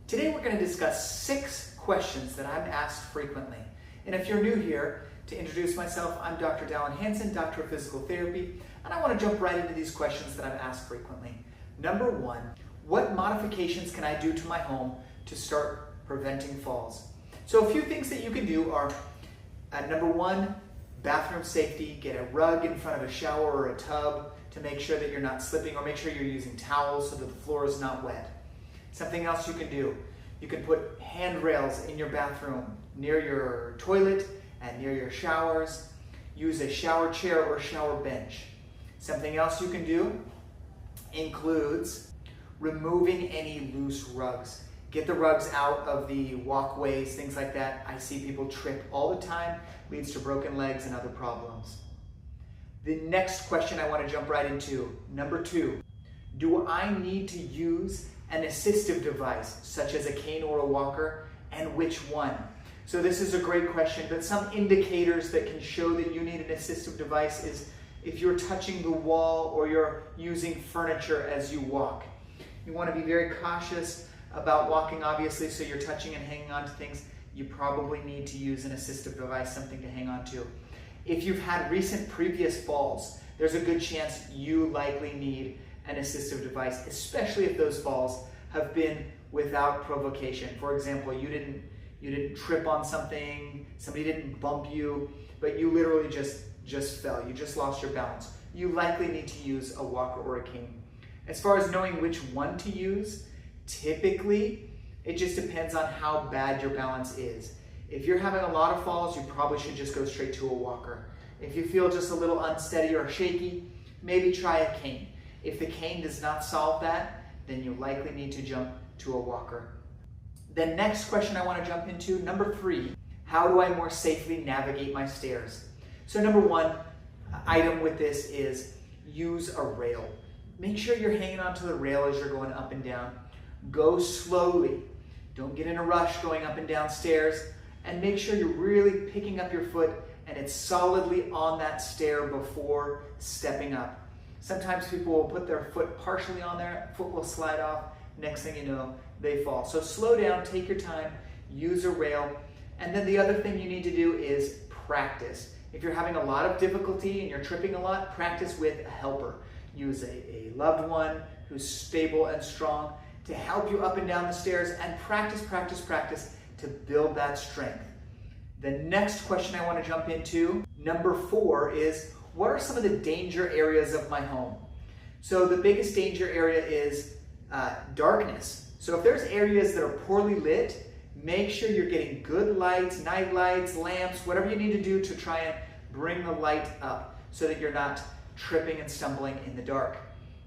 Today we're going to discuss 6 questions that I'm asked frequently. And if you're new here, to introduce myself, I'm Dr. Dallin Hansen, Doctor of Physical Therapy, and I want to jump right into these questions that I'm asked frequently. Number 1, what modifications can I do to my home to start preventing falls? So a few things that you can do are, number 1, bathroom safety. Get a rug in front of a shower or a tub to make sure that you're not slipping, or make sure you're using towels so that the floor is not wet. Something else you can do, you can put handrails in your bathroom near your toilet and near your showers. Use a shower chair or shower bench. Something else you can do includes removing any loose rugs. Get the rugs out of the walkways, things like that. I see people trip all the time, leads to broken legs and other problems. The next question I want to jump right into, number 2, do I need to use an assistive device such as a cane or a walker, and which one? So this is a great question, but some indicators that can show that you need an assistive device is if you're touching the wall or you're using furniture as you walk. You want to be very cautious about walking, obviously, so you're touching and hanging on to things. You probably need to use an assistive device, something to hang on to. If you've had recent previous falls, there's a good chance you likely need an assistive device, especially if those falls have been without provocation. For example, you didn't trip on something, somebody didn't bump you, but you literally just fell. You just lost your balance. You likely need to use a walker or a cane. As far as knowing which one to use, typically it just depends on how bad your balance is. If you're having a lot of falls, you probably should just go straight to a walker. If you feel just a little unsteady or shaky, maybe try a cane. If the cane does not solve that, then you likely need to jump to a walker. The next question I want to jump into, number 3, how do I more safely navigate my stairs? So number 1 item with this is use a rail. Make sure you're hanging onto the rail as you're going up and down. Go slowly. Don't get in a rush going up and down stairs, and make sure you're really picking up your foot and it's solidly on that stair before stepping up. Sometimes people will put their foot partially on there, foot will slide off, next thing you know, they fall. So slow down, take your time, use a rail, and then the other thing you need to do is practice. If you're having a lot of difficulty and you're tripping a lot, practice with a helper. Use a loved one who's stable and strong to help you up and down the stairs, and practice to build that strength. The next question I want to jump into, number 4, is what are some of the danger areas of my home? So the biggest danger area is darkness. So if there's areas that are poorly lit, make sure you're getting good lights, night lights, lamps, whatever you need to do to try and bring the light up so that you're not tripping and stumbling in the dark.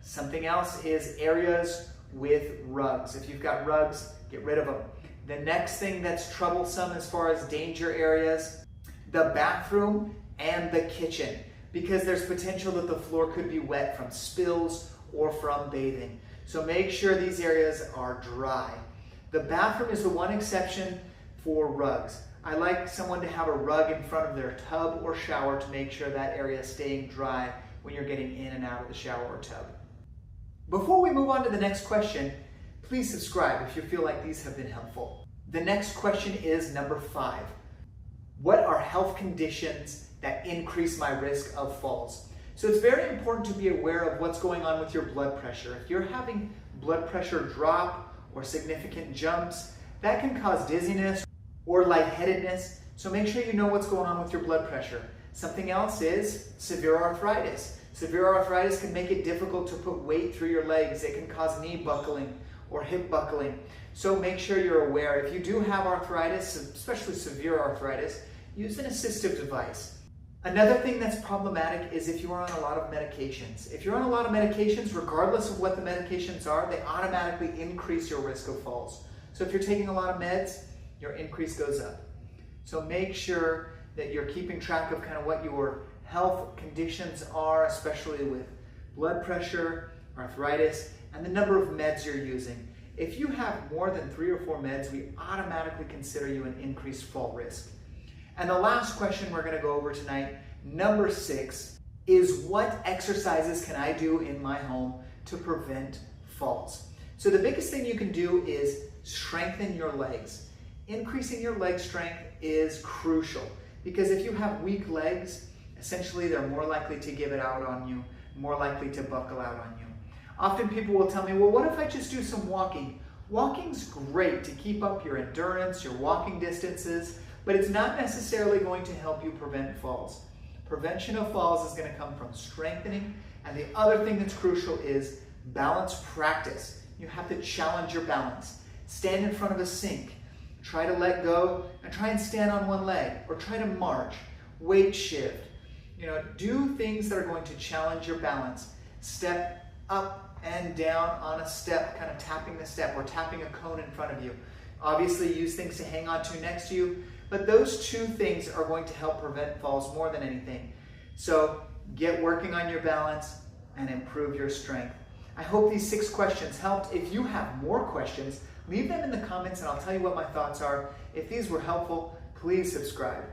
Something else is areas with rugs. If you've got rugs, get rid of them. The next thing that's troublesome as far as danger areas, the bathroom and the kitchen, because there's potential that the floor could be wet from spills or from bathing. So make sure these areas are dry. The bathroom is the one exception for rugs. I like someone to have a rug in front of their tub or shower to make sure that area is staying dry when you're getting in and out of the shower or tub. Before we move on to the next question, please subscribe if you feel like these have been helpful. The next question is number 5. What are health conditions that increase my risk of falls? So it's very important to be aware of what's going on with your blood pressure. If you're having blood pressure drop or significant jumps, that can cause dizziness or lightheadedness. So make sure you know what's going on with your blood pressure. Something else is severe arthritis. Severe arthritis can make it difficult to put weight through your legs. It can cause knee buckling or hip buckling. So make sure you're aware. If you do have arthritis, especially severe arthritis, use an assistive device. Another thing that's problematic is if you are on a lot of medications. If you're on a lot of medications, regardless of what the medications are, they automatically increase your risk of falls. So if you're taking a lot of meds, your increase goes up. So make sure that you're keeping track of kind of what your health conditions are, especially with blood pressure, arthritis, and the number of meds you're using. If you have more than 3 or 4 meds, we automatically consider you an increased fall risk. And the last question we're going to go over tonight, number 6, is what exercises can I do in my home to prevent falls? So the biggest thing you can do is strengthen your legs. Increasing your leg strength is crucial because if you have weak legs, essentially they're more likely to give it out on you, more likely to buckle out on you. Often people will tell me, well, what if I just do some walking? Walking's great to keep up your endurance, your walking distances, but it's not necessarily going to help you prevent falls. Prevention of falls is going to come from strengthening, and the other thing that's crucial is balance practice. You have to challenge your balance. Stand in front of a sink. Try to let go and try and stand on one leg, or try to march, weight shift. Do things that are going to challenge your balance. Step up and down on a step, kind of tapping the step or tapping a cone in front of you. Obviously use things to hang on to next to you, but those two things are going to help prevent falls more than anything. So get working on your balance and improve your strength. I hope these 6 questions helped. If you have more questions, leave them in the comments and I'll tell you what my thoughts are. If these were helpful, please subscribe.